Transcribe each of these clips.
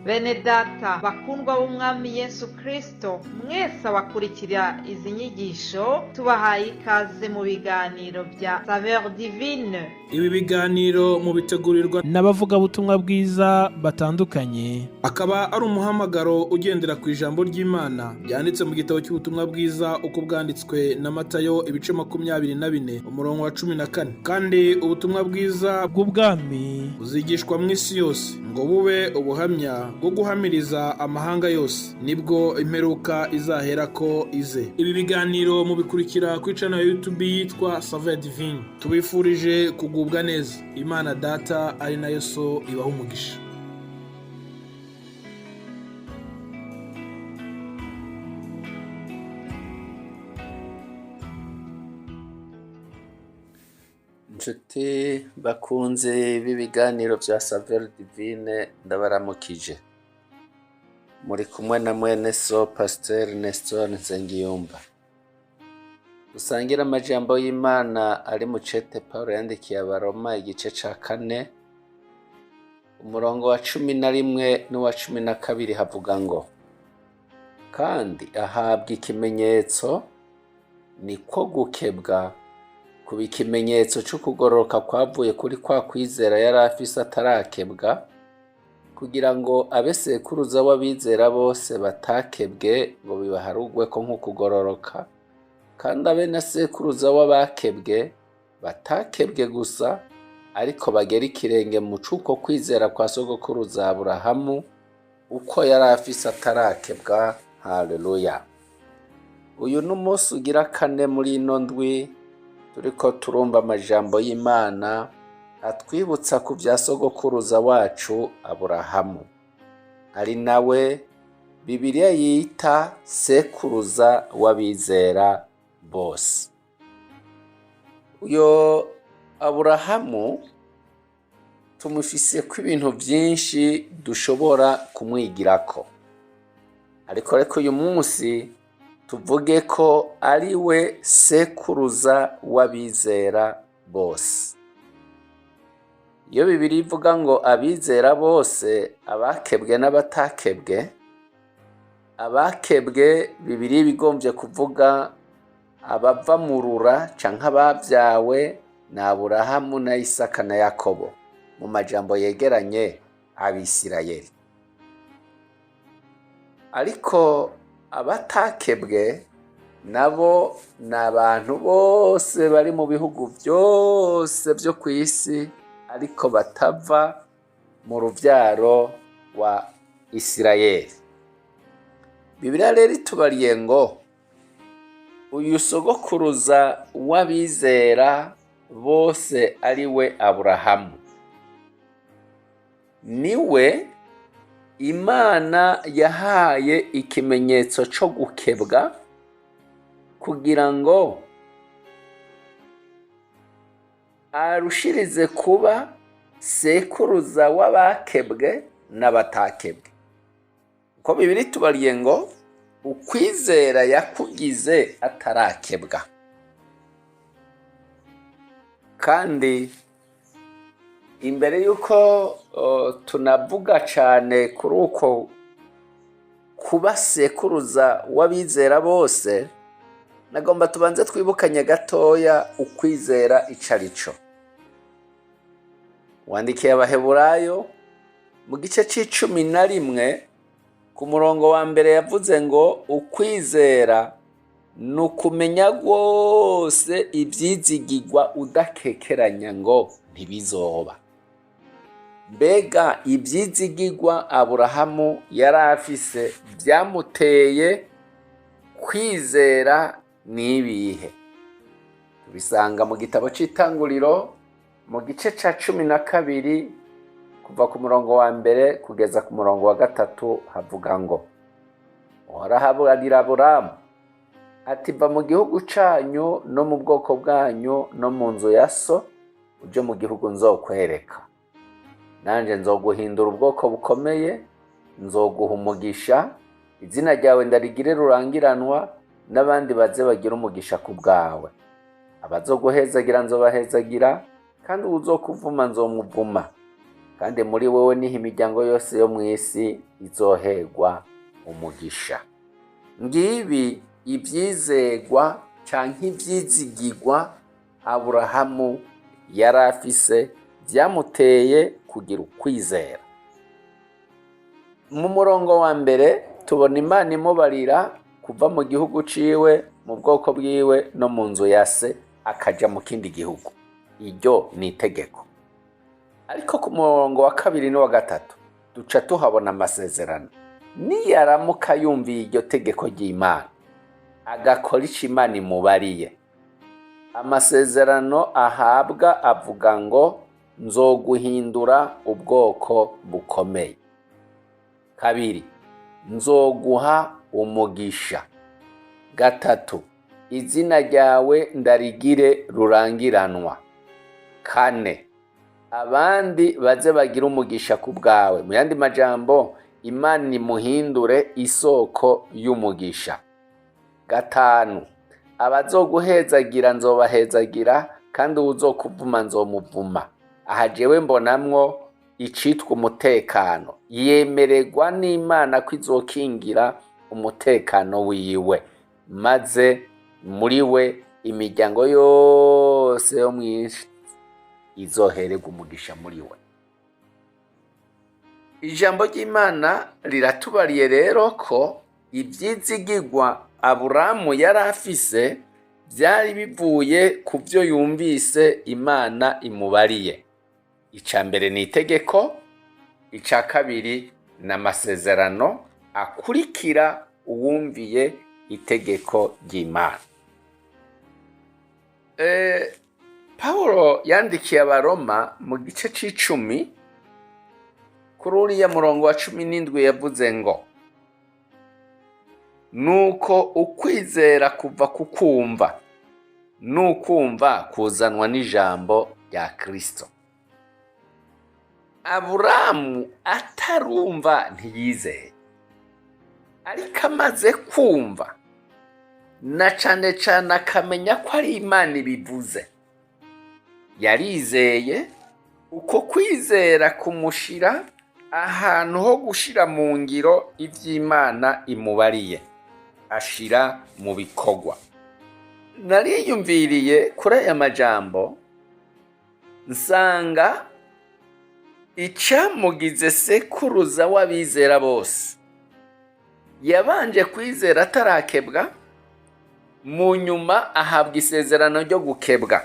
Bene data bakundwa b'umwami Yesu Kristo, mwese abakurikira izi nyigisho tubahaye ikaze mu biganiro bya Saveur Divine. Ibi biganiro mu bitegurirwa n'abavugabutumwa bwiza batandukanye, akaba ari umuhamagaro ugendera ku ijambo ry'Imana byanditse mu gitabo cy'ubutumwa bwiza uko bwanditswe na Matayo ibice 24 umurongo wa 14. Kandi ubutumwa bwiza bw'ubwami buzigishwa mu isi yose ngo bube ubuhamya bwo guhamiriza amahanga yose, nibwo imperuka izahera ko ize. Ibi biganiro mubikurikira ku channel ya YouTube yitwa Saveur Divine. Tubifurije kugubwa neza. Imana Data ari nayo So ibaha umugisha. Nshuti bakunze b'ibiganiro bya Saveur Divine, ndabaramukije. Muri kumwe na mwene So Pasteur Nestor Nsengiyumva. Dusangira amajambo y'Imana ari mu cete Paulo yandikiye Abaroma igice ca 4 umurongo wa 11 n'uwa 12 havuga ngo: kandi ahabwa ikimenyetso niko gukebwa kuba ikimenyetso cyo kugororoka kwavuye kuri kwa kwizera yari afise atarakebwa, kugira ngo abesekuruza w'abizera bose batakebwe ngo bibaharugwe ko nk'ukugororoka, kandi abe na sekuruza w'abakebwe batakebwe gusa, ariko bagera ikirenge mu cuko kwizera kwa sogokuruza Aburahamu uko yari afise atarakebwa. Haleluya. Uyu n'umunsi ugira 4 muri ino ndwi turiko turumva amajambo y'Imana atwibutsa ku bya sogokuruza wacu Aburahamu, ari nawe Bibiliya yita sekuruza w'abizera bose. Uyo Aburahamu tumufise ko ibintu byinshi dushobora kumwigirako, ariko uyu munsi tuvuge ko ari we sekuruza w'abizera bose. Iyo Bibiliya ivuga ngo abizera bose, abakebwe n'abatakebwe, abakebwe Bibiliya bigombye kuvuga abava mu rura canke abavyawe na Aburahamu na Isaka na Yakobo, mu majambo yegeranye Abisirayeli. Ariko abatakebwe nabo ni abantu bose bari mu bihugu byose byo ku isi, ariko batava mu ruvyaro wa Isirayeli. Bibiliya rero itubariye ngo uyu sogokuruza w'abizera bose ari we Aburahamu, niwe Imana yahaye ikimenyetso cyo gukebwa, kugira ngo arushirize kuba sekuruza w'abakebwe n'abatakebwe. Uko Bibiliya itubariye ngo ukwizera yakugize atarakebwa. Kandi imbere yuko tunavuga cyane kuri uko kuba sekuruza w'abizera bose, nagomba tubanze twibukanye gatoya ukwizera icarico. Wandikiye Abaheburayo mu gice c'11 ku murongo wa mbere yavuze ngo ukwizera ni ukumenya rwose ibyizigirwa udakekeranya ngo ntibizoba. Mbega ibyizigirwa Aburahamu yari afise byamuteye kwizera nibihe? Tubisanga mu gitabo c'Itanguriro mu gice ca 12 kuva ku murongo wa mbere kugeza ku murongo wa 3 havuga ngo: Uhoraho arabwira Aburahamu ati, va mu gihugu canyu no mu bwoko bwanyu no mu nzu ya so, uje mu gihugu nzokwereka. Nanje nzoguhindura ubwoko bukomeye, nzoguha umugisha, izina ryawe ndarigire rurangiranwa, n'abandi baze bagira umugisha ku bwawe. Abazoguhezagira nzobahezagira, kandi uzokuvuma nzomuvuma. kandi muri wowe niho imiryango yose yo mu isi izoherwa umugisha. Ngibi ibyizegwa canke ivyizigirwa Aburahamu yari afise byamuteye kugira ukwizera. Mu murongo wa mbere tubona Imana imubarira kuva mu gihugu ciwe, mu bwoko bwiwe no mu nzu ya se, akaja mu kindi gihugu. Iryo ni itegeko. Ariko ku murongo wa kabiri n'uwa gatatu duca tuhabona amasezerano. Niyaramuka yumviye iryo tegeko ry'Imana, agakora ico Imana imubariye, amasezerano ahabwa avuga ngo nzoguhindura ubwoko bukomeye. Kabiri, nzoguha umugisha. Gatatu, izina ryawe ndarigire rurangiranwa. Kane, abandi baze bagira umugisha ku bwawe. Mu yandi majambo, Imana imuhindure isoko y'umugisha. Gatanu, abazoguhezagira nzobahezagira, kandi uzokuvuma nzomuvuma. Aha jewe mbonamwo icitwa umutekano. Yemererwa n'Imana ko izokingira umutekano wiwe, maze muri we imiryango yose yo mwinshi izohererwa umugisha muri we. Ijambo ry'Imana riratubariye rero ko ibyizigirwa Aburahamu yari afise byari bivuye ku byo yumvise Imana imubariye. Ica mbere ni itegeko, ica kabiri n'amasezerano akurikira uwumviye itegeko ry'Imana. Pawulo yandikiye Abaroma mu gice c'icumi kuri uriya murongo wa 17 yavuze ngo nuko ukwizera kuva ku kumva, n'ukumva kuzanwa n'ijambo rya Kristo. Aburahamu atarumva ntiyizeye, ariko amaze kumva na cane cane akamenya ko ari Imana ibivuze, yarizeye. Uko kwizera kumushira ahantu ho gushira mu ngiro ivy'Imana imubariye, ashira mu bikorwa. Nariyumviriye kuri aya majambo nsanga icamugize sekuruza w'abizera bose. Yabanje kwizera atarakebwa, mu nyuma ahabwa isezerano ryo gukebwa.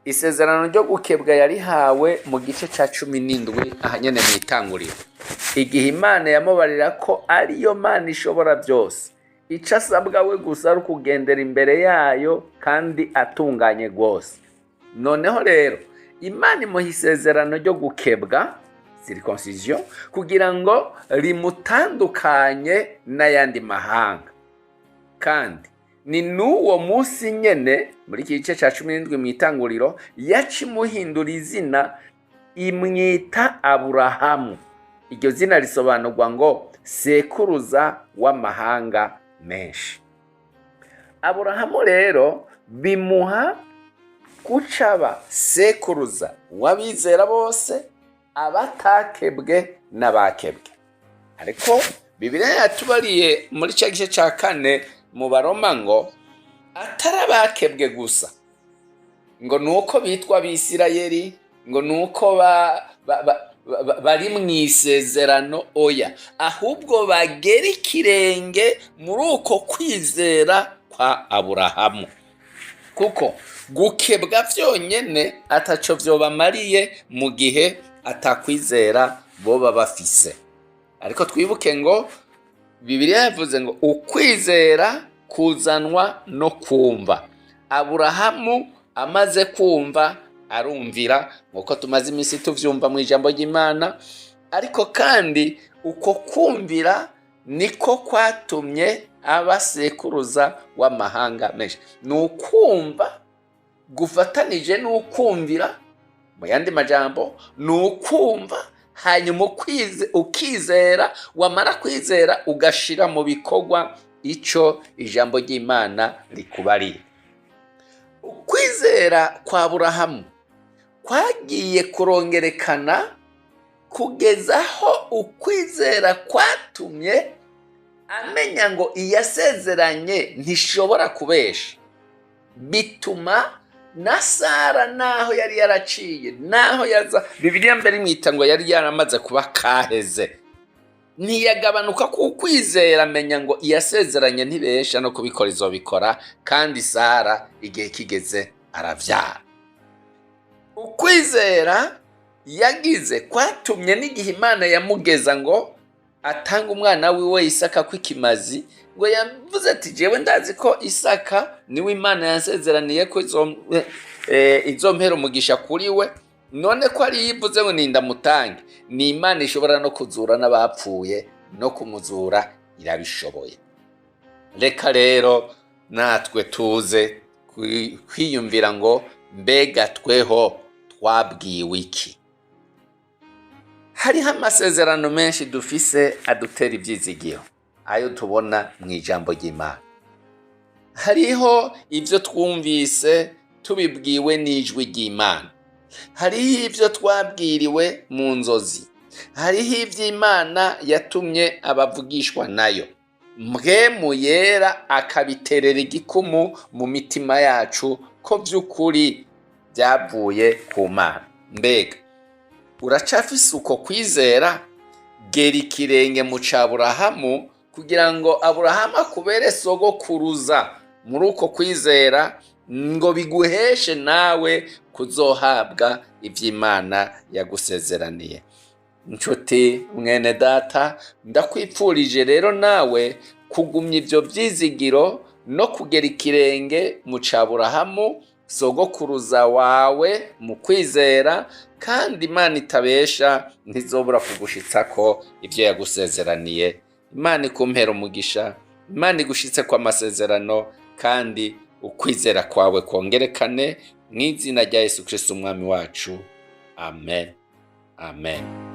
Isezerano ryo gukebwa yarihawe mu gice ca 17 ahanyene mu itanguriro, igihe Imana yamubarira ko ariyo Mana ishobora byose, ico asabwa we gusa ari ukugendera imbere yayo kandi atunganye rwose. Noneho rero Imana imuha isezerano ryo gukebwa, circoncision, kugira ngo rimutandukanye n'ayandi mahanga. Kandi ni n'uwo munsi nyene muri iki gice ca 17 mu itanguriro yacimuhindura izina, imwita Aburahamu. Iryo zina risobanurwa ngo sekuruza w'amahanga menshi. Aburahamu rero bimuha kucaba sekuruza w'abizera bose, abatakebwe n'abakebwe. Ariko Bibiliya yatubariye muri cya gice ca 4 mu Baroma ngo atari abakebwe gusa, ngo nuko bitwa Abisirayeli, ngo nuko bari mu isezerano, oya, ahubwo bagera ikirenge muri uko kwizera kwa Aburahamu. Kuko gukebwa vyonyene ataco vyobamariye mu gihe atakwizera boba bafise. Ariko twibuke ngo Bibiliya yavuze ngo ukwizera kuzanwa no kumva. Aburahamu amaze kumva arumvira, nkuko tumaze iminsi tuvyumva mu ijambo ry'Imana. Ariko kandi uko kumvira niko kwatumye abasekuruza w'amahanga menshi. Nukumva gufatanije n'ukumvira, mu yandi majambo nukumva hanyuma ukizera, wamara kwizera ugashira mu bikorwa ico ijambo ry'Imana rikubariye. Ukwizera kwa Aburahamu kwagiye kurongerekana kugeza aho ukwizera kwatumye amenya ngo iyasezeranye ntishobora kubesha. Bituma na Sara naho yari yaraciye, naho yaza, Bibiliya mbere imwita ngo yari yaramaze kuba kaheze, ntiyagabanuka ku kwizera, amenya ngo iyasezeranye ntibesha, no kubikora izobikora, kandi Sara igihe kigeze aravyara. Ukwizera yagize kwatumye n'igihe Imana yamugeza ngo atanga umwana wiwe Isaka kw'ikimazi, ngo yavuze ati jewe ndazi ko Isaka niwe Imana yansezeraniye ko izompera umugisha kuri we, none ko ari yivuze ngo nindamutange, ni Imana ishobora no kuzura n'abapfuye, no kumuzura irabishoboye. Reka rero natwe tuze kwiyumvira ngo mbega tweho twabwiwe iki? Hariho amasezerano menshi dufise adutera ibyizigiro, ayo tubona mu ijambo ry'Imana. Hariho ibyo twumvise tubibwiwe n'ijwi ry'Imana, hariho ibyo twabwiriwe mu nzozi, hariho iby'Imana yatumye abavugishwa nayo, Mpwemu Yera akabiterera igikumu mu mitima yacu ko by'ukuri byavuye ku Mana. Mbega uracafise uko kwizera? Gera ikirenge mu ca Aburahamu kugira ngo Aburahamu akubere sogokuruza muri uko kwizera, ngo biguheshe nawe kuzohabwa ivy'Imana yagusezeraniye. Nshuti mwene data, ndakwipfurije rero nawe kugumya ivyo vyizigiro no kugera ikirenge mu ca Aburahamu sogokuruza wawe mu kwizera, kandi Imana itabesha, ntizobura kugushitsako ivyo yagusezeraniye. Imana ikumpera umugisha, Imana igushitse kwa amasezerano, kandi ukwizera kwawe kongerekane, mu izina rya Yesu Kristo umwami wacu. Amen. Amen.